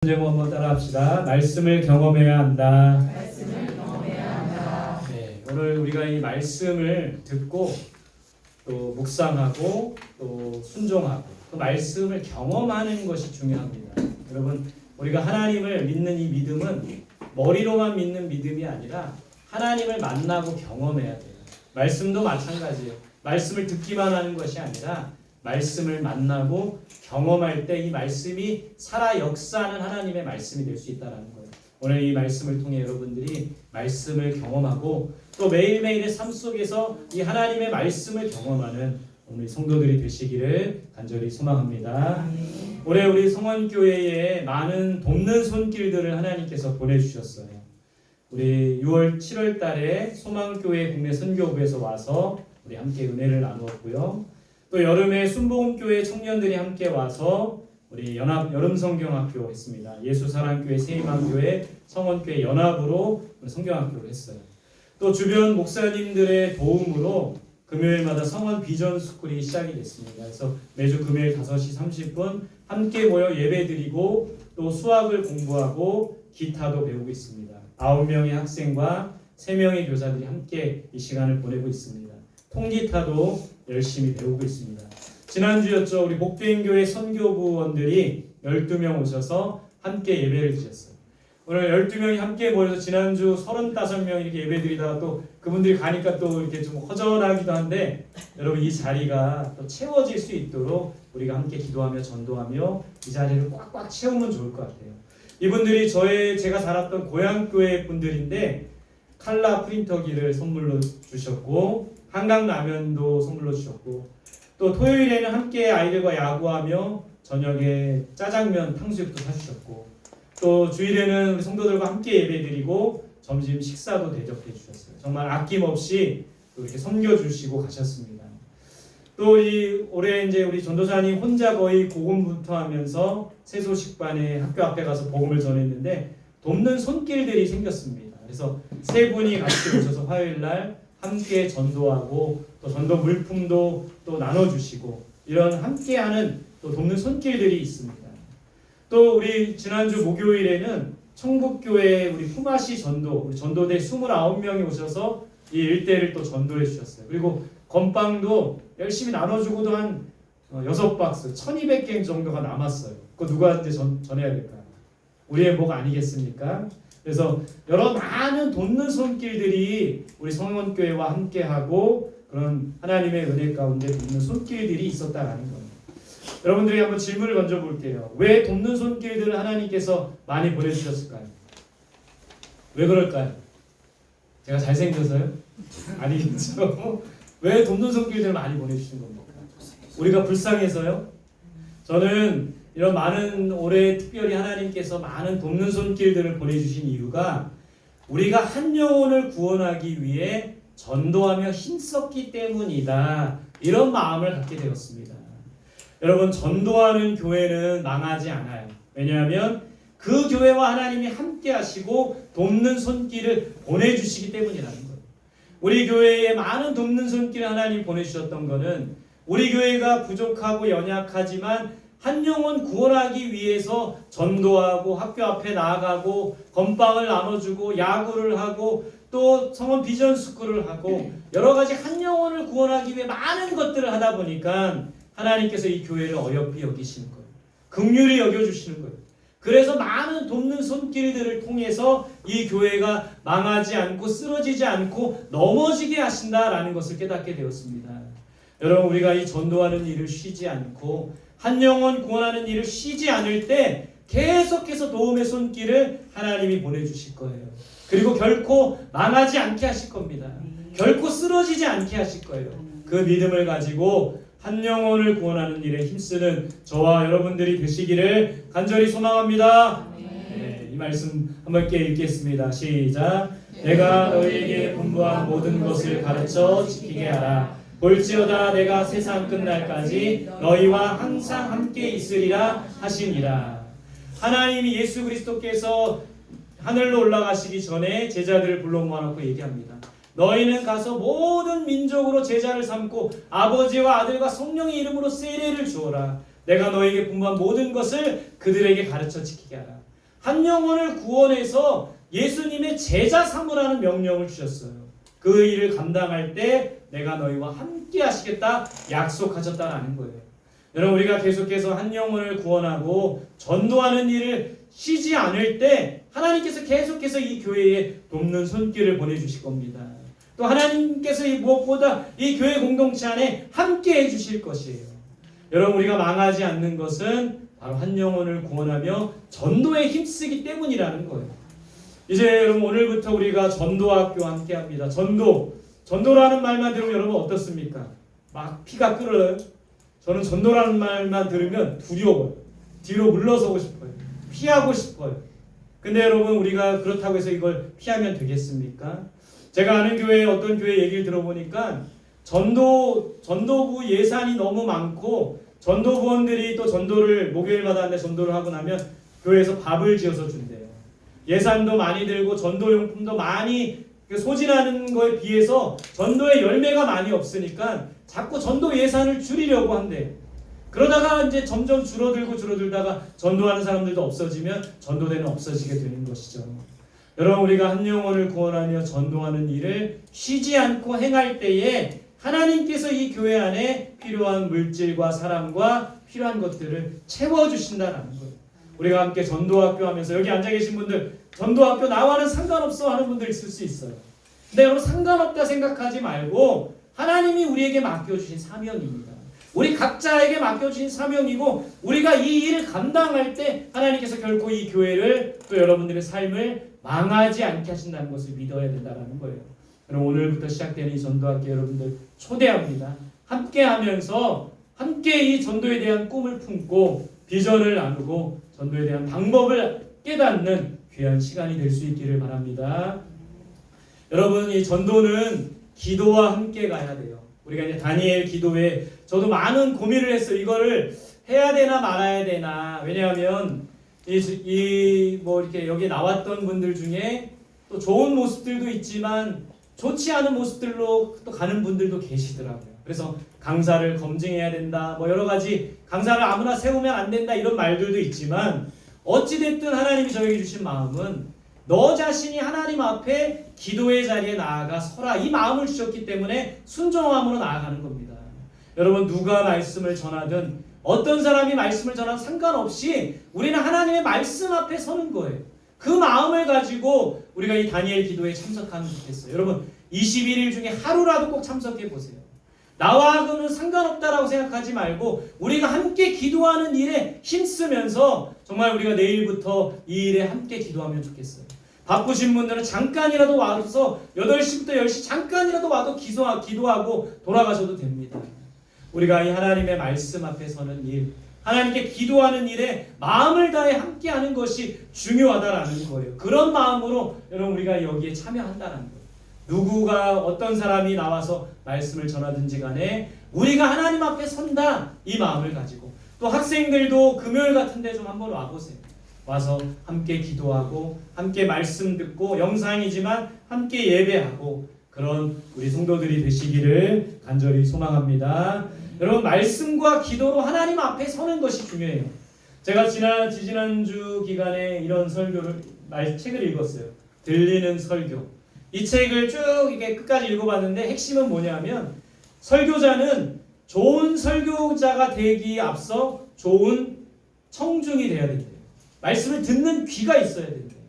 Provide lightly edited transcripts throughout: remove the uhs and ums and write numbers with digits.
제목 한번 따라합시다. 말씀을 경험해야 한다. 말씀을 경험해야 한다. 네, 오늘 우리가 이 말씀을 듣고 또 묵상하고 또 순종하고 그 말씀을 경험하는 것이 중요합니다. 여러분, 우리가 하나님을 믿는 이 믿음은 머리로만 믿는 믿음이 아니라 하나님을 만나고 경험해야 돼요. 말씀도 마찬가지예요. 말씀을 듣기만 하는 것이 아니라 말씀을 만나고 경험할 때 이 말씀이 살아 역사하는 하나님의 말씀이 될 수 있다는 거예요. 오늘 이 말씀을 통해 여러분들이 말씀을 경험하고 또 매일매일의 삶 속에서 이 하나님의 말씀을 경험하는 우리 성도들이 되시기를 간절히 소망합니다. 올해 우리 성원교회에 많은 돕는 손길들을 하나님께서 보내주셨어요. 우리 6월, 7월 달에 소망교회 국내 선교부에서 와서 우리 함께 은혜를 나누었고요. 또 여름에 순복음교회 청년들이 함께 와서 우리 연합 여름성경학교 했습니다. 예수사랑교회, 세임학교회, 성원교회 연합으로 성경학교를 했어요. 또 주변 목사님들의 도움으로 금요일마다 성원 비전 스쿨이 시작이 됐습니다. 그래서 매주 금요일 5시 30분 함께 모여 예배드리고 또 수학을 공부하고 기타도 배우고 있습니다. 9명의 학생과 3명의 교사들이 함께 이 시간을 보내고 있습니다. 통기타도 열심히 배우고 있습니다. 지난주였죠. 우리 복된교회 선교부원들이 12명 오셔서 함께 예배를 드렸어요. 오늘 12명이 함께 모여서 지난주 35명 이렇게 예배드리다가 또 그분들이 가니까 또 이렇게 좀 허전하기도 한데 여러분 이 자리가 또 채워질 수 있도록 우리가 함께 기도하며 전도하며 이 자리를 꽉꽉 채우면 좋을 것 같아요. 이분들이 제가 살았던 고향교회 분들인데 칼라 프린터기를 선물로 주셨고 한강라면도 선물로 주셨고 또 토요일에는 함께 아이들과 야구하며 저녁에 짜장면 탕수육도 사주셨고 또 주일에는 우리 성도들과 함께 예배드리고 점심 식사도 대접해 주셨어요. 정말 아낌없이 또 이렇게 섬겨주시고 가셨습니다. 또 이 올해 이제 우리 전도사님 혼자 거의 고군분투하면서 세소식반에 학교 앞에 가서 복음을 전했는데 돕는 손길들이 생겼습니다. 그래서 3분이 같이 오셔서 화요일 날 함께 전도하고 또 전도 물품도 또 나눠주시고 이런 함께하는 또 돕는 손길들이 있습니다. 또 우리 지난주 목요일에는 청북교회 우리 품앗이 전도 우리 전도대 29명이 오셔서 이 일대를 또 전도해 주셨어요. 그리고 건빵도 열심히 나눠주고도 한 6박스 1200개 정도가 남았어요. 그거 누구한테 전해야 될까요? 우리의 목 아니겠습니까? 그래서 여러 많은 돕는 손길들이 우리 성원교회와 함께하고 그런 하나님의 은혜 가운데 돕는 손길들이 있었다라는 겁니다. 여러분들이 한번 질문을 던져볼게요. 왜 돕는 손길들을 하나님께서 많이 보내주셨을까요? 왜 그럴까요? 제가 잘생겨서요? 아니죠. 왜 돕는 손길들을 많이 보내주신 겁니까? 우리가 불쌍해서요? 저는 이런 많은 올해 특별히 하나님께서 많은 돕는 손길들을 보내주신 이유가 우리가 한 영혼을 구원하기 위해 전도하며 힘썼기 때문이다. 이런 마음을 갖게 되었습니다. 여러분 전도하는 교회는 망하지 않아요. 왜냐하면 그 교회와 하나님이 함께 하시고 돕는 손길을 보내주시기 때문이라는 거예요. 우리 교회에 많은 돕는 손길을 하나님 보내주셨던 것은 우리 교회가 부족하고 연약하지만 한 영혼 구원하기 위해서 전도하고 학교 앞에 나아가고 건빵을 나눠주고 야구를 하고 또 성원 비전 스쿨을 하고 여러 가지 한 영혼을 구원하기 위해 많은 것들을 하다 보니까 하나님께서 이 교회를 어여삐 여기시는 거예요. 긍휼히 여겨주시는 거예요. 그래서 많은 돕는 손길들을 통해서 이 교회가 망하지 않고 쓰러지지 않고 넘어지게 하신다라는 것을 깨닫게 되었습니다. 여러분 우리가 이 전도하는 일을 쉬지 않고 한 영혼 구원하는 일을 쉬지 않을 때 계속해서 도움의 손길을 하나님이 보내주실 거예요. 그리고 결코 망하지 않게 하실 겁니다. 결코 쓰러지지 않게 하실 거예요. 그 믿음을 가지고 한 영혼을 구원하는 일에 힘쓰는 저와 여러분들이 되시기를 간절히 소망합니다. 네, 이 말씀 한번 함께 읽겠습니다. 시작. 내가 너희에게 분부한 모든 것을 가르쳐 지키게 하라. 볼지어다 내가 세상 끝날까지 너희와 항상 함께 있으리라 하시니라. 하나님이 예수 그리스도께서 하늘로 올라가시기 전에 제자들을 불러 모아놓고 얘기합니다. 너희는 가서 모든 민족으로 제자를 삼고 아버지와 아들과 성령의 이름으로 세례를 주어라. 내가 너희에게 분부한 모든 것을 그들에게 가르쳐 지키게 하라. 한 영혼을 구원해서 예수님의 제자 삼으라는 명령을 주셨어요. 그 일을 감당할 때 내가 너희와 함께 하시겠다 약속하셨다라는 거예요. 여러분, 우리가 계속해서 한 영혼을 구원하고 전도하는 일을 쉬지 않을 때 하나님께서 계속해서 이 교회에 돕는 손길을 보내주실 겁니다. 또 하나님께서 이 무엇보다 이 교회 공동체 안에 함께 해주실 것이에요. 여러분, 우리가 망하지 않는 것은 바로 한 영혼을 구원하며 전도에 힘쓰기 때문이라는 거예요. 이제 여러분, 오늘부터 우리가 전도학교와 함께 합니다. 전도라는 말만 들으면 여러분 어떻습니까? 막 피가 끓어요. 저는 전도라는 말만 들으면 두려워요. 뒤로 물러서고 싶어요. 피하고 싶어요. 근데 여러분, 우리가 그렇다고 해서 이걸 피하면 되겠습니까? 제가 아는 교회, 어떤 교회 얘기를 들어보니까 전도부 예산이 너무 많고 전도부원들이 또 전도를 목요일마다 하는데 전도를 하고 나면 교회에서 밥을 지어서 준대요. 예산도 많이 들고 전도용품도 많이 소진하는 거에 비해서 전도의 열매가 많이 없으니까 자꾸 전도 예산을 줄이려고 한대요. 그러다가 이제 점점 줄어들다가 전도하는 사람들도 없어지면 전도대는 없어지게 되는 것이죠. 여러분, 우리가 한 영혼을 구원하며 전도하는 일을 쉬지 않고 행할 때에 하나님께서 이 교회 안에 필요한 물질과 사람과 필요한 것들을 채워주신다는 거예요. 우리가 함께 전도학교 하면서 여기 앉아 계신 분들 전도학교 나와는 상관없어 하는 분들 있을 수 있어요. 근데 여러분, 상관없다 생각하지 말고 하나님이 우리에게 맡겨주신 사명입니다. 우리 각자에게 맡겨주신 사명이고 우리가 이 일을 감당할 때 하나님께서 결코 이 교회를 또 여러분들의 삶을 망하지 않게 하신다는 것을 믿어야 된다는 거예요. 그럼 오늘부터 시작되는 이 전도학교 여러분들 초대합니다. 함께 하면서 함께 이 전도에 대한 꿈을 품고 비전을 나누고 전도에 대한 방법을 깨닫는 귀한 시간이 될 수 있기를 바랍니다. 여러분, 이 전도는 기도와 함께 가야 돼요. 우리가 이제 다니엘 기도에 저도 많은 고민을 했어요. 이거를 해야 되나 말아야 되나. 왜냐하면 뭐 이렇게 여기 나왔던 분들 중에 또 좋은 모습들도 있지만 좋지 않은 모습들로 또 가는 분들도 계시더라고요. 그래서 강사를 검증해야 된다. 뭐 여러 가지 강사를 아무나 세우면 안 된다. 이런 말들도 있지만 어찌됐든 하나님이 저에게 주신 마음은 너 자신이 하나님 앞에 기도의 자리에 나아가 서라. 이 마음을 주셨기 때문에 순종함으로 나아가는 겁니다. 여러분, 누가 말씀을 전하든 어떤 사람이 말씀을 전하든 상관없이 우리는 하나님의 말씀 앞에 서는 거예요. 그 마음을 가지고 우리가 이 다니엘 기도에 참석하면 좋겠어요. 여러분, 21일 중에 하루라도 꼭 참석해 보세요. 나와는 상관없다라고 생각하지 말고 우리가 함께 기도하는 일에 힘쓰면서 정말 우리가 내일부터 이 일에 함께 기도하면 좋겠어요. 바쁘신 분들은 잠깐이라도 와서 8시부터 10시 잠깐이라도 와도 기도하고 돌아가셔도 됩니다. 우리가 이 하나님의 말씀 앞에 서는 일, 하나님께 기도하는 일에 마음을 다해 함께하는 것이 중요하다라는 거예요. 그런 마음으로 여러분 우리가 여기에 참여한다는 거예요. 누구가 어떤 사람이 나와서 말씀을 전하든지 간에 우리가 하나님 앞에 선다 이 마음을 가지고 또 학생들도 금요일 같은 데 좀 한번 와보세요. 와서 함께 기도하고 함께 말씀 듣고 영상이지만 함께 예배하고 그런 우리 성도들이 되시기를 간절히 소망합니다. 여러분, 말씀과 기도로 하나님 앞에 서는 것이 중요해요. 제가 지난주 기간에 이런 책을 읽었어요. 들리는 설교. 이 책을 쭉 이렇게 끝까지 읽어봤는데 핵심은 뭐냐면 설교자는 좋은 설교자가 되기에 앞서 좋은 청중이 돼야 된대요. 말씀을 듣는 귀가 있어야 된대요.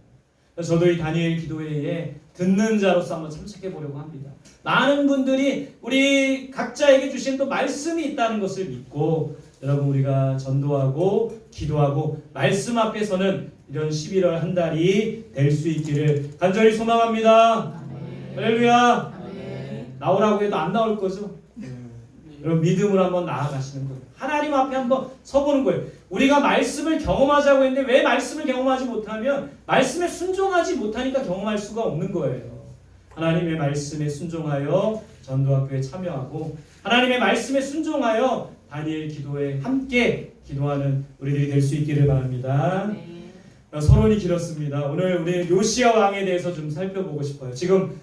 저도 이 다니엘 기도회에 듣는 자로서 한번 참석해 보려고 합니다. 많은 분들이 우리 각자에게 주신 또 말씀이 있다는 것을 믿고 여러분 우리가 전도하고 기도하고 말씀 앞에서는 이런 11월 한 달이 될 수 있기를 간절히 소망합니다. 할렐루야. 나오라고 해도 안 나올 거죠? 여러분 믿음으로 한번 나아가시는 거예요. 하나님 앞에 한번 서보는 거예요. 우리가 말씀을 경험하자고 했는데 왜 말씀을 경험하지 못하면 말씀에 순종하지 못하니까 경험할 수가 없는 거예요. 하나님의 말씀에 순종하여 전도학교에 참여하고 하나님의 말씀에 순종하여 다니엘 기도에 함께 기도하는 우리들이 될 수 있기를 바랍니다. 서론이 길었습니다. 오늘 우리 요시야 왕에 대해서 좀 살펴보고 싶어요. 지금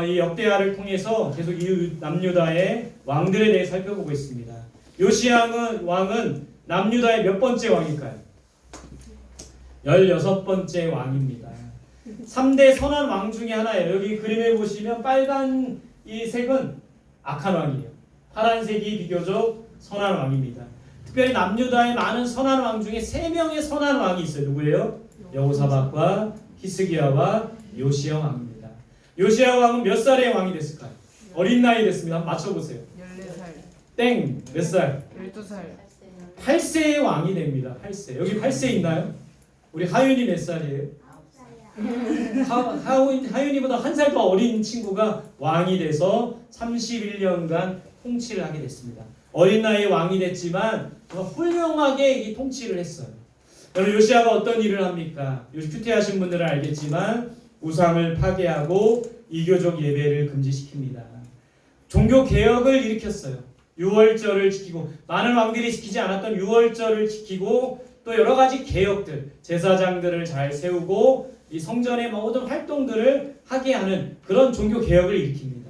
이 역대하를 통해서 계속 이 남유다의 왕들에 대해 살펴보고 있습니다. 요시야 왕은 남유다의 몇 번째 왕일까요? 16번째 왕입니다. 3대 선한 왕 중에 하나예요. 여기 그림에 보시면 빨간 이 색은 악한 왕이에요. 파란색이 비교적 선한 왕입니다. 특별히 남유다의 많은 선한 왕 중에 3명의 선한 왕이 있어요. 누구예요? 여호사밧과 히스기야와 요시야 왕입니다. 요시야 왕은 몇 살의 왕이 됐을까요? 어린 나이 됐습니다. 한번 맞춰보세요. 14살, 땡! 몇 살? 12살, 8세의 왕이 됩니다. 8세. 여기 8세 있나요? 우리 하윤이 몇 살이에요? 하윤이보다 한 살 더 어린 친구가 왕이 돼서 31년간 통치를 하게 됐습니다. 어린 나이에 왕이 됐지만 훌륭하게 이 통치를 했어요. 여러분 요시야가 어떤 일을 합니까? 요즘 큐티하신 분들은 알겠지만 우상을 파괴하고 이교적 예배를 금지시킵니다. 종교 개혁을 일으켰어요. 유월절을 지키고 많은 왕들이 지키지 않았던 유월절을 지키고 또 여러 가지 개혁들, 제사장들을 잘 세우고 이 성전의 모든 활동들을 하게 하는 그런 종교 개혁을 일으킵니다.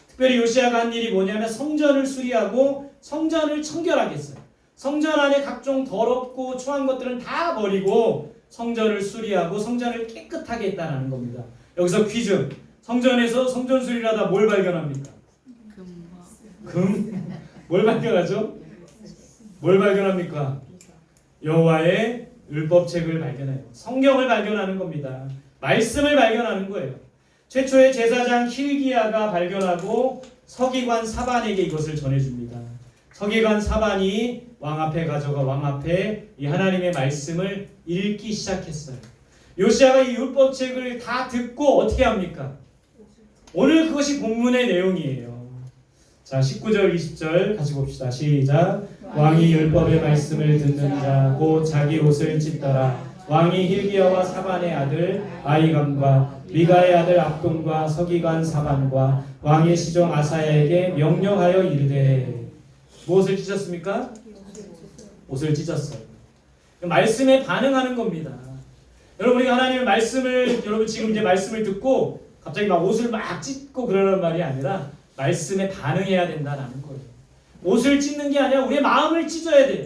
특별히 요시야가 한 일이 뭐냐면 성전을 수리하고 성전을 청결하게 했어요. 성전 안에 각종 더럽고 추한 것들은 다 버리고 성전을 수리하고 성전을 깨끗하게 했다는 겁니다. 여기서 퀴즈. 성전에서 성전 수리를 하다 뭘 발견합니까? 금? 뭘 발견하죠? 뭘 발견합니까? 여호와의 율법책을 발견해요. 성경을 발견하는 겁니다. 말씀을 발견하는 거예요. 최초의 제사장 힐기야가 발견하고 서기관 사반에게 이것을 전해줍니다. 서기관 사반이 왕 앞에 가져가 왕 앞에 이 하나님의 말씀을 읽기 시작했어요. 요시야가 이 율법책을 다 듣고 어떻게 합니까? 오늘 그것이 본문의 내용이에요. 자, 19절 20절 같이 봅시다. 시작. 왕이 율법의 말씀을 듣는 자 곧 자기 옷을 찢더라. 왕이 힐기야와 사반의 아들 아히감과 미가의 아들 압돈과 서기관 사반과 왕의 시종 아사야에게 명령하여 이르되 무엇을 찢었습니까? 옷을 찢었어요. 말씀에 반응하는 겁니다. 여러분 우리가 하나님의 말씀을 여러분 지금 이제 말씀을 듣고 갑자기 막 옷을 막 찢고 그러는 말이 아니라 말씀에 반응해야 된다는 거예요. 옷을 찢는 게 아니라 우리의 마음을 찢어야 돼요.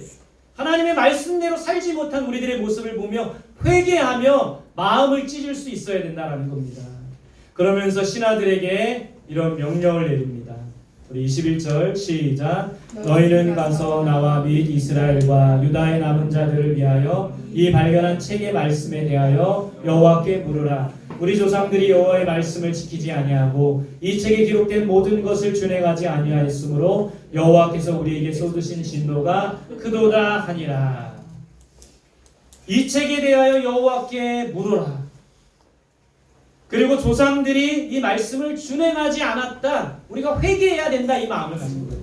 하나님의 말씀대로 살지 못한 우리들의 모습을 보며 회개하며 마음을 찢을 수 있어야 된다는 겁니다. 그러면서 신하들에게 이런 명령을 내립니다. 우리 21절 시작. 너희는 가서 나와 및 이스라엘과 유다의 남은 자들을 위하여 이 발견한 책의 말씀에 대하여 여호와께 물으라. 우리 조상들이 여호와의 말씀을 지키지 아니하고 이 책에 기록된 모든 것을 준행하지 아니하였으므로 여호와께서 우리에게 쏟으신 진노가 크도다 하니라. 이 책에 대하여 여호와께 물으라. 그리고 조상들이 이 말씀을 준행하지 않았다. 우리가 회개해야 된다. 이 마음을 가진 거예요.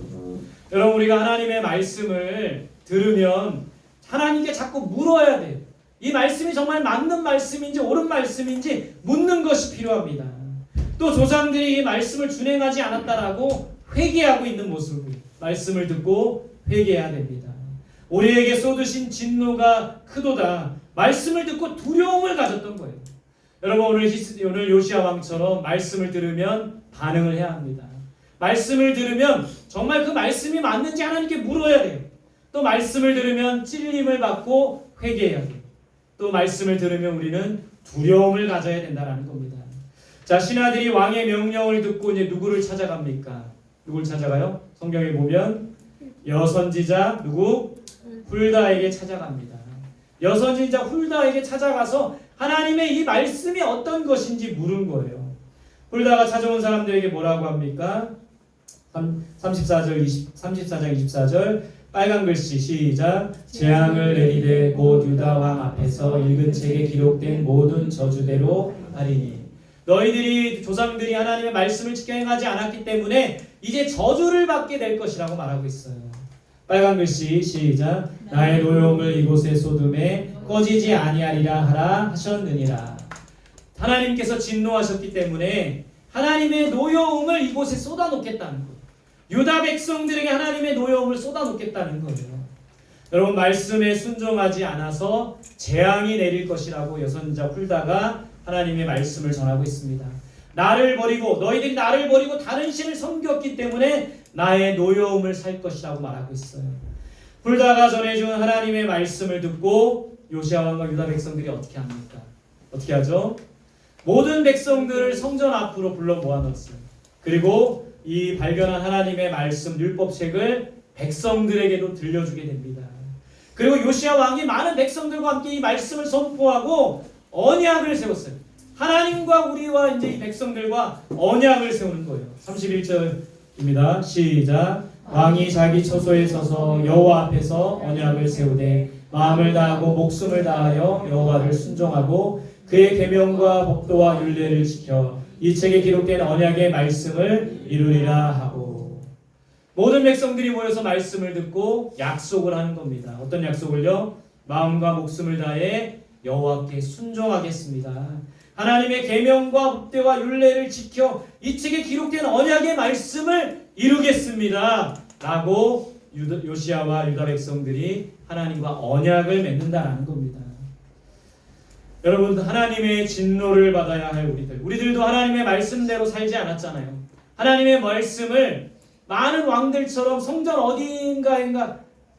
여러분 우리가 하나님의 말씀을 들으면 하나님께 자꾸 물어야 돼요. 이 말씀이 정말 맞는 말씀인지 옳은 말씀인지 묻는 것이 필요합니다. 또 조상들이 이 말씀을 준행하지 않았다라고 회개하고 있는 모습을 말씀을 듣고 회개해야 됩니다. 우리에게 쏟으신 진노가 크도다. 말씀을 듣고 두려움을 가졌던 거예요. 여러분 오늘 요시야 왕처럼 말씀을 들으면 반응을 해야 합니다. 말씀을 들으면 정말 그 말씀이 맞는지 하나님께 물어야 돼요. 또 말씀을 들으면 찔림을 받고 회개해야 돼요. 또 말씀을 들으면 우리는 두려움을 가져야 된다는 겁니다. 자, 신하들이 왕의 명령을 듣고 이제 누구를 찾아갑니까? 누구를 찾아가요? 성경에 보면 여선지자 누구? 훌다에게 찾아갑니다. 여선지자 훌다에게 찾아가서 하나님의 이 말씀이 어떤 것인지 물은 거예요. 훌다가 찾아온 사람들에게 뭐라고 합니까? 34장 24절 빨간 글씨 시작. 재앙을 내리되 곧 유다 왕 앞에서 읽은 책에 기록된 모든 저주대로 하리니. 너희들이 조상들이 하나님의 말씀을 지켜 행하지 않았기 때문에 이제 저주를 받게 될 것이라고 말하고 있어요. 빨간 글씨 시작. 나의 노여움을 이곳에 쏟음에 꺼지지 아니하리라 하라 하셨느니라. 하나님께서 진노하셨기 때문에 하나님의 노여움을 이곳에 쏟아놓겠다는 거예요. 유다 백성들에게 하나님의 노여움을 쏟아놓겠다는 거예요. 여러분 말씀에 순종하지 않아서 재앙이 내릴 것이라고 여선자 훌다가 하나님의 말씀을 전하고 있습니다. 나를 버리고 너희들이 나를 버리고 다른 신을 섬겼기 때문에 나의 노여움을 살 것이라고 말하고 있어요. 훌다가 전해준 하나님의 말씀을 듣고 요시야 왕과 유다 백성들이 어떻게 합니까? 어떻게 하죠? 모든 백성들을 성전 앞으로 불러 모아놨어요. 그리고 이 발견한 하나님의 말씀 율법책을 백성들에게도 들려주게 됩니다. 그리고 요시야 왕이 많은 백성들과 함께 이 말씀을 선포하고 언약을 세웠어요. 하나님과 우리와 이제 이 백성들과 언약을 세우는 거예요. 31절입니다. 시작. 왕이 자기 처소에 서서 여호와 앞에서 언약을 세우되 마음을 다하고 목숨을 다하여 여호와를 순종하고 그의 계명과 법도와 율례를 지켜 이 책에 기록된 언약의 말씀을 이루리라 하고, 모든 백성들이 모여서 말씀을 듣고 약속을 하는 겁니다. 어떤 약속을요? 마음과 목숨을 다해 여호와께 순종하겠습니다. 하나님의 계명과 법도와 율례를 지켜 이 책에 기록된 언약의 말씀을 이루겠습니다. 라고 요시야와 유다 백성들이 하나님과 언약을 맺는다라는 겁니다. 여러분, 하나님의 진노를 받아야 할 우리들도 하나님의 말씀대로 살지 않았잖아요. 하나님의 말씀을 많은 왕들처럼 성전 어딘가에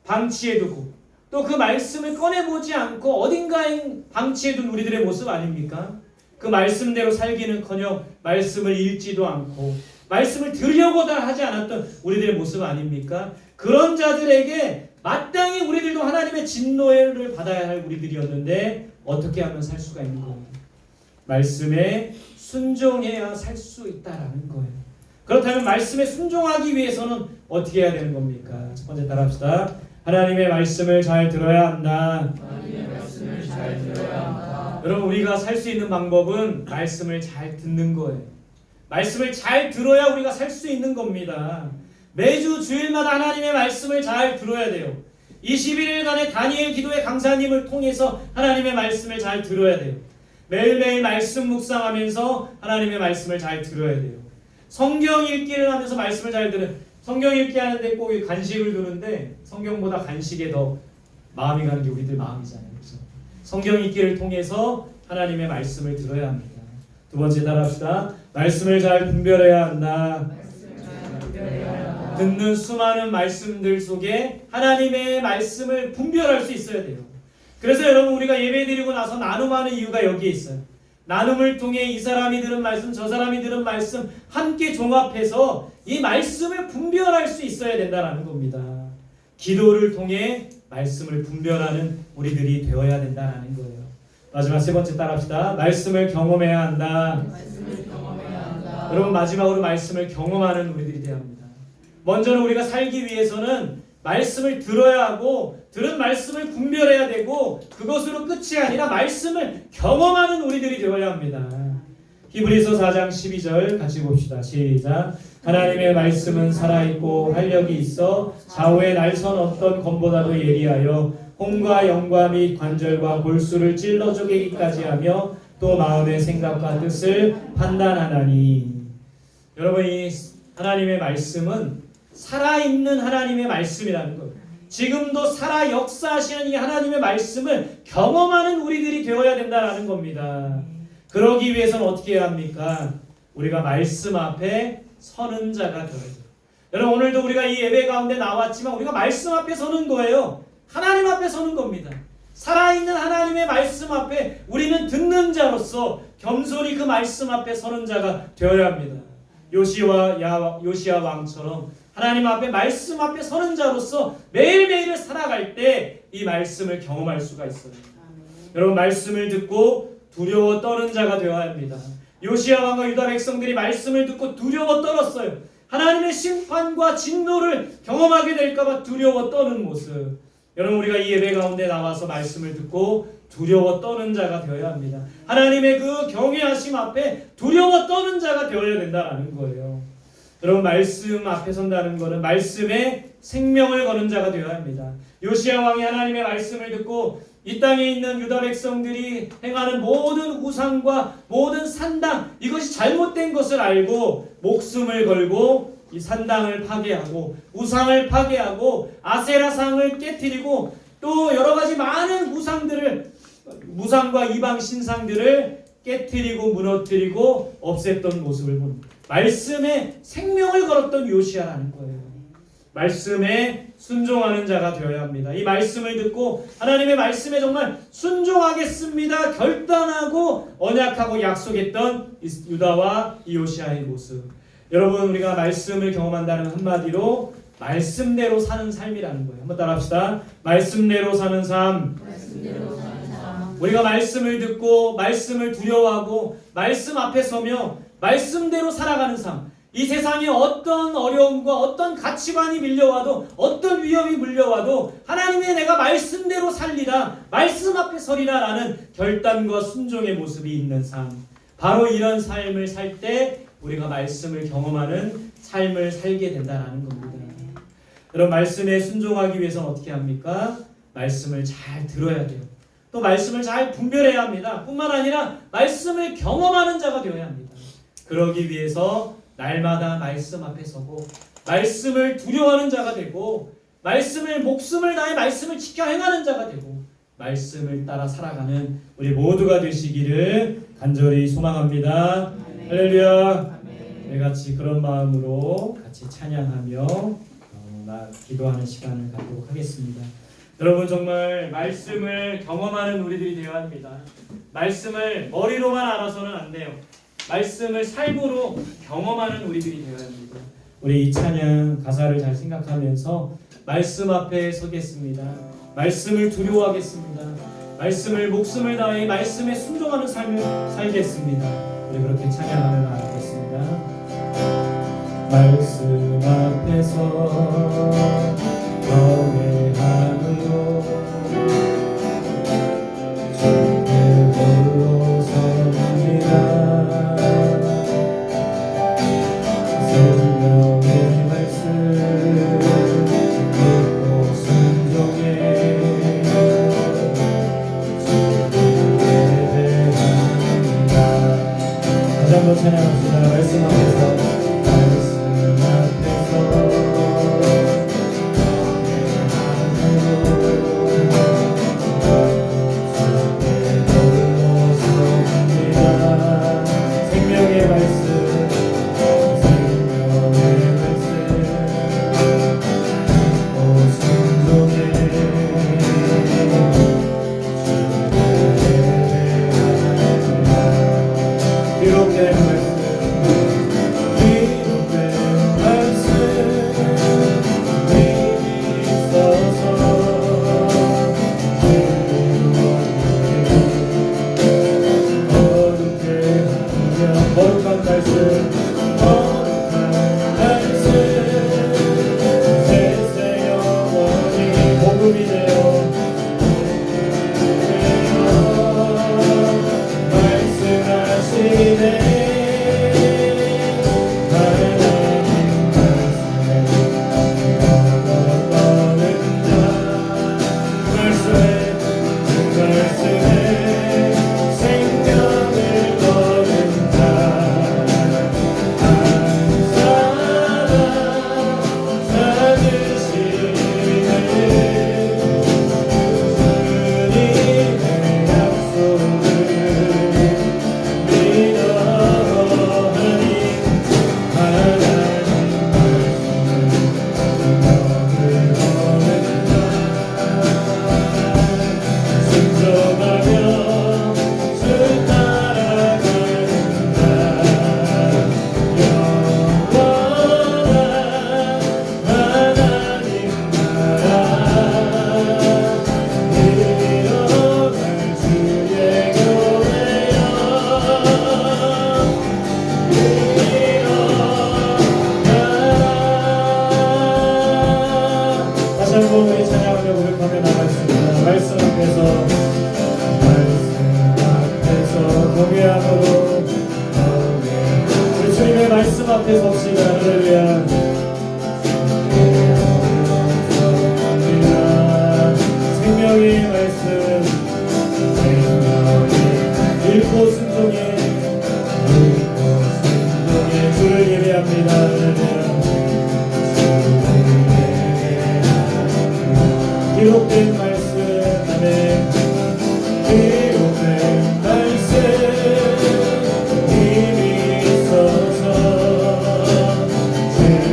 방치해두고 또 그 말씀을 꺼내보지 않고 어딘가에 방치해둔 우리들의 모습 아닙니까? 그 말씀대로 살기는커녕 말씀을 읽지도 않고 말씀을 들으려고 다 하지 않았던 우리들의 모습 아닙니까? 그런 자들에게 마땅히 우리들도 하나님의 진노를 받아야 할 우리들이었는데 어떻게 하면 살 수가 있는 거예요? 말씀에 순종해야 살 수 있다라는 거예요. 그렇다면 말씀에 순종하기 위해서는 어떻게 해야 되는 겁니까? 첫 번째 따라합시다. 하나님의 말씀을 잘 들어야 한다. 하나님의 말씀을 잘 들어야 한다. 여러분, 우리가 살 수 있는 방법은 말씀을 잘 듣는 거예요. 말씀을 잘 들어야 우리가 살 수 있는 겁니다. 매주 주일마다 하나님의 말씀을 잘 들어야 돼요. 21일간의 다니엘 기도의 강사님을 통해서 하나님의 말씀을 잘 들어야 돼요. 매일매일 말씀 묵상하면서 하나님의 말씀을 잘 들어야 돼요. 성경 읽기를 하면서 말씀을 잘 성경 읽기 하는데 꼭 간식을 두는데 성경보다 간식에 더 마음이 가는 게 우리들 마음이잖아요. 그렇죠? 성경 읽기를 통해서 하나님의 말씀을 들어야 합니다. 두 번째 따라합시다. 말씀을 잘 분별해야 한다. 듣는 수많은 말씀들 속에 하나님의 말씀을 분별할 수 있어야 돼요. 그래서 여러분, 우리가 예배드리고 나서 나눔하는 이유가 여기에 있어요. 나눔을 통해 이 사람이 들은 말씀, 저 사람이 들은 말씀 함께 종합해서 이 말씀을 분별할 수 있어야 된다는 겁니다. 기도를 통해 말씀을 분별하는 우리들이 되어야 된다는 거예요. 마지막 세 번째 따라합시다. 말씀을 경험해야 한다. 말씀을 경험해야 한다. 여러분, 마지막으로 말씀을 경험하는 우리들이 되어야 합니다. 먼저는 우리가 살기 위해서는 말씀을 들어야 하고 들은 말씀을 분별해야 되고 그것으로 끝이 아니라 말씀을 경험하는 우리들이 되어야 합니다. 히브리서 4장 12절 같이 봅시다. 시작. 하나님의 말씀은 살아있고 활력이 있어 좌우에 날선 어떤 검보다도 예리하여 혼과 영과 및 관절과 골수를 찔러 쪼개기까지 하며 또 마음의 생각과 뜻을 판단하나니. 여러분, 이 하나님의 말씀은 살아있는 하나님의 말씀이라는 거예요. 지금도 살아 역사하시는 이 하나님의 말씀을 경험하는 우리들이 되어야 된다는 겁니다. 그러기 위해서는 어떻게 해야 합니까? 우리가 말씀 앞에 서는 자가 되어야 돼요. 여러분, 오늘도 우리가 이 예배 가운데 나왔지만 우리가 말씀 앞에 서는 거예요. 하나님 앞에 서는 겁니다. 살아있는 하나님의 말씀 앞에 우리는 듣는 자로서 겸손히 그 말씀 앞에 서는 자가 되어야 합니다. 요시야 왕처럼 하나님 앞에 말씀 앞에 서는 자로서 매일매일을 살아갈 때 이 말씀을 경험할 수가 있어요. 여러분, 말씀을 듣고 두려워 떠는 자가 되어야 합니다. 요시야 왕과 유다 백성들이 말씀을 듣고 두려워 떨었어요. 하나님의 심판과 진노를 경험하게 될까봐 두려워 떠는 모습. 여러분, 우리가 이 예배 가운데 나와서 말씀을 듣고 두려워 떠는 자가 되어야 합니다. 하나님의 그 경외하심 앞에 두려워 떠는 자가 되어야 된다는 거예요. 여러분, 말씀 앞에 선다는 것은 말씀에 생명을 거는 자가 되어야 합니다. 요시야 왕이 하나님의 말씀을 듣고 이 땅에 있는 유다 백성들이 행하는 모든 우상과 모든 산당, 이것이 잘못된 것을 알고 목숨을 걸고 이 산당을 파괴하고 우상을 파괴하고 아세라상을 깨뜨리고 또 여러 가지 많은 우상과 이방 신상들을 깨뜨리고 무너뜨리고 없앴던 모습을 본 말씀에 생명을 걸었던 요시야라는 거예요. 말씀에 순종하는 자가 되어야 합니다. 이 말씀을 듣고 하나님의 말씀에 정말 순종하겠습니다 결단하고 언약하고 약속했던 유다와 이 요시아의 모습. 여러분, 우리가 말씀을 경험한다는 한마디로 말씀대로 사는 삶이라는 거예요. 한번 따라합시다. 말씀대로 사는 삶. 우리가 말씀을 듣고 말씀을 두려워하고 말씀 앞에 서며 말씀대로 살아가는 삶. 이 세상에 어떤 어려움과 어떤 가치관이 밀려와도 어떤 위험이 물려와도 하나님의 내가 말씀대로 살리라, 말씀 앞에 서리라 라는 결단과 순종의 모습이 있는 삶. 바로 이런 삶을 살 때 우리가 말씀을 경험하는 삶을 살게 된다는 겁니다. 여러분, 말씀에 순종하기 위해서는 어떻게 합니까? 말씀을 잘 들어야 돼요. 또 말씀을 잘 분별해야 합니다. 뿐만 아니라 말씀을 경험하는 자가 되어야 합니다. 그러기 위해서 날마다 말씀 앞에 서고 말씀을 두려워하는 자가 되고 말씀을 목숨을 다해 말씀을 지켜 행하는 자가 되고 말씀을 따라 살아가는 우리 모두가 되시기를 간절히 소망합니다. 할렐루야. 우리 같이 그런 마음으로 같이 찬양하며 기도하는 시간을 갖도록 하겠습니다. 여러분, 정말 말씀을 경험하는 우리들이 되어야 합니다. 말씀을 머리로만 알아서는 안 돼요. 말씀을 삶으로 경험하는 우리들이 되어야 합니다. 우리 이 찬양 가사를 잘 생각하면서 말씀 앞에 서겠습니다. 말씀을 두려워하겠습니다. 말씀을 목숨을 다해 말씀에 순종하는 삶을 살겠습니다. 우리 그렇게 찬양하며 나아가겠습니다. 말씀 앞에서 경외함으로 주의 홀로 섭니다. 생명의 말씀 듣고 순종해 주님께 예배합니다. 다시 한번 찬양합시다. 말씀 앞에서 기록된 말씀 안에 기록된 말씀 힘이 있어서 주의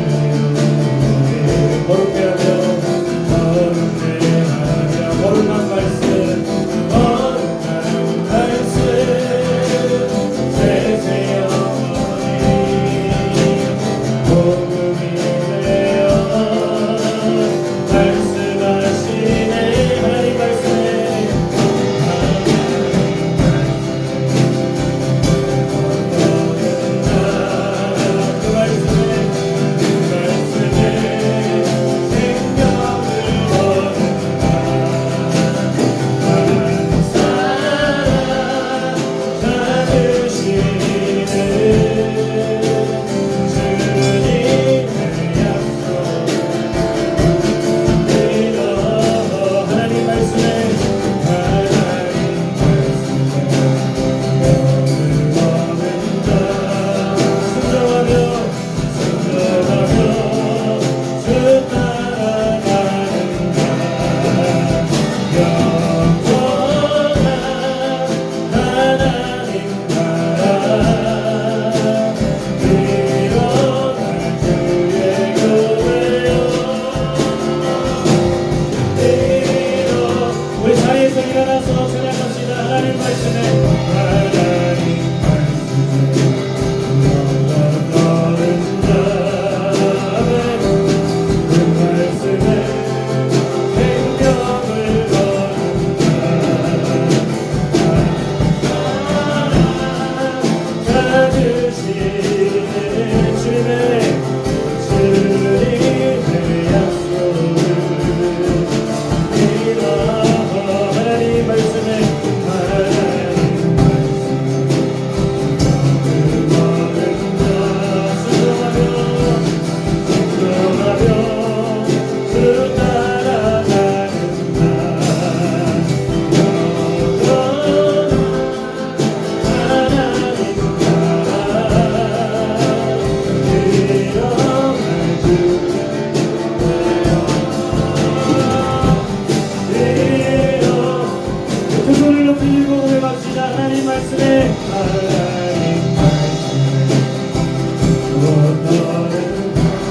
하나님 말씀에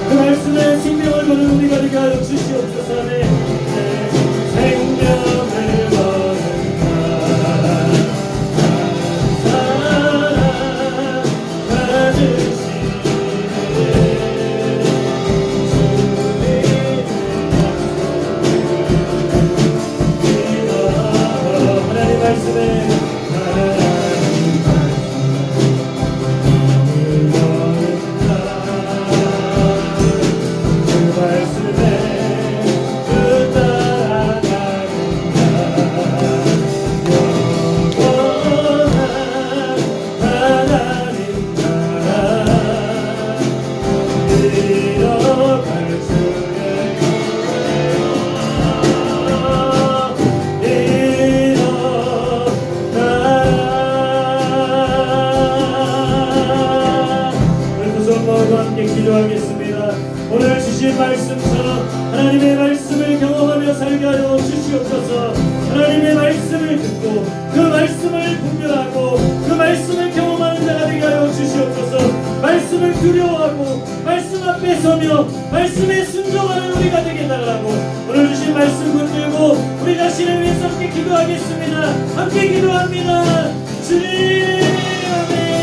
그 말씀에 생명을 거는 우리가 되게 하여 주시옵소서. 네, 생명을 거는 사랑 받으시네. 하나님 말씀에 기도하겠습니다. 오늘 주신 말씀처럼 하나님의 말씀을 경험하며 살게 하여 주시옵소서. 하나님의 말씀을 듣고 그 말씀을 분별하고 그 말씀을 경험하는 자가 되게 하여 주시옵소서. 말씀을 두려워하고 말씀 앞에 서며 말씀에 순종하는 우리가 되게 해달라고 오늘 주신 말씀 붙들고 우리 자신을 위해서 함께 기도하겠습니다. 함께 기도합니다. 주님 아멘.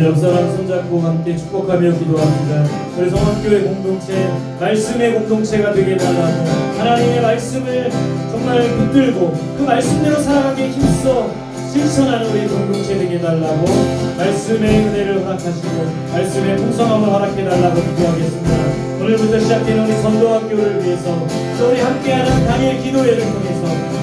옆사람 손잡고 함께 축복하며 기도합니다. 우리 성원교회 공동체 말씀의 공동체가 되게 해달라고 하나님의 말씀을 정말 붙들고 그 말씀대로 살아가기에 힘써 실천하는 우리 공동체 되게 해달라고 말씀의 은혜를 허락하시고 말씀의 풍성함을 허락해달라고 기도하겠습니다. 오늘부터 시작되는 우리 선도학교를 위해서 또 우리 함께하는 단일 기도회를 통해서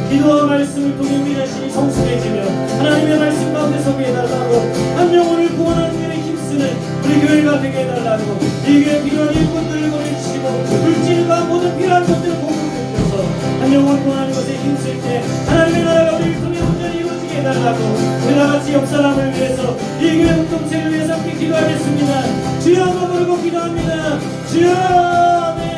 기도와 말씀을 통해 우리 자신이 성숙해지며 하나님의 말씀 가운데 서게 해달라고 한 영혼을 구원하는 일에 힘쓰는 우리 교회가 되게 해달라고 이 교회 필요한 일꾼들을 보내주시고 물질과 모든 필요한 것들을 공급해 주셔서 한 영혼 구원하는 것에 힘쓸 때 하나님의 나라가 우리를 통해 온전히 이루어지게 해달라고 우리 다같이 옆사람을 위해서 이 교회 공동체를 위해서 함께 기도하겠습니다. 주여 한번 부르고 기도합니다. 주여 아멘.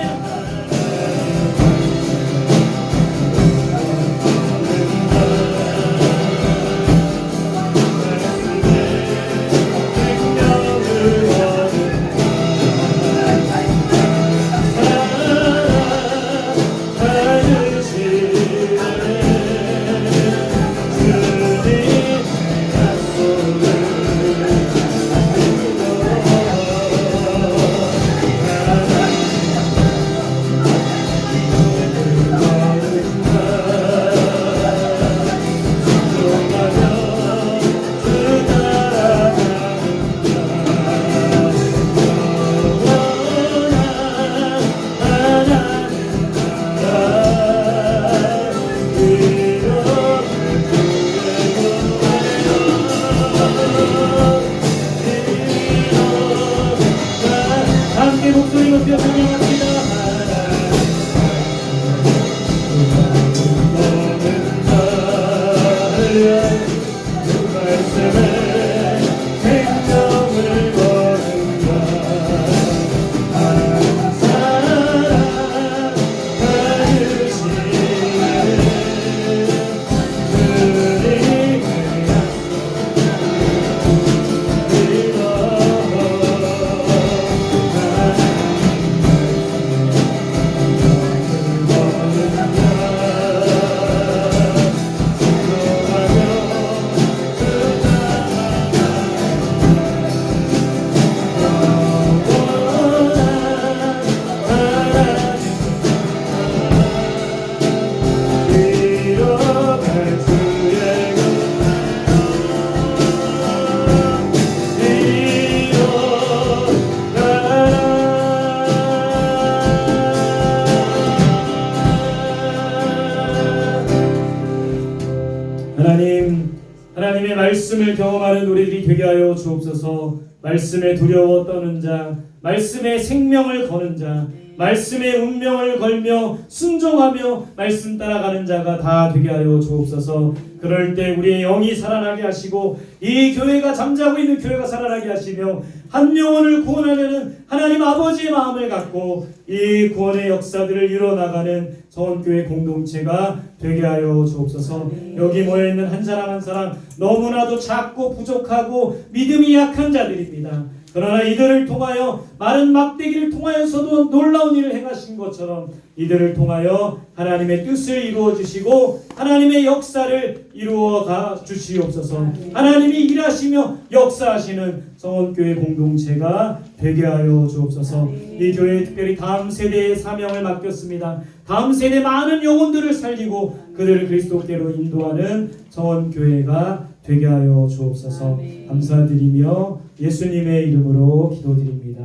하나님의 말씀을 경험하는 우리들이 되게 하여 주옵소서. 말씀에 두려워 떠는 자, 말씀에 생명을 거는 자, 말씀에 운명을 걸며 순종하며 말씀 따라가는 자가 다 되게 하여 주옵소서. 그럴 때 우리의 영이 살아나게 하시고 이 교회가 잠자고 있는 교회가 살아나게 하시며 한 영혼을 구원하려는 하나님 아버지의 마음을 갖고 이 구원의 역사들을 이뤄나가는 성원교회 공동체가 되게 하여 주옵소서. 여기 모여있는 한 사람 한 사람 너무나도 작고 부족하고 믿음이 약한 자들입니다. 그러나 이들을 통하여 마른 막대기를 통하여서도 놀라운 일을 행하신 것처럼 이들을 통하여 하나님의 뜻을 이루어 주시고 하나님의 역사를 이루어 가 주시옵소서. 하나님이 일하시며 역사하시는 성원교회 공동체가 되게 하여 주옵소서. 이 교회에 특별히 다음 세대의 사명을 맡겼습니다. 다음 세대 많은 영혼들을 살리고 그들을 그리스도께로 인도하는 성원교회가 되게 하여 주옵소서. 감사드리며 예수님의 이름으로 기도드립니다.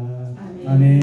아멘.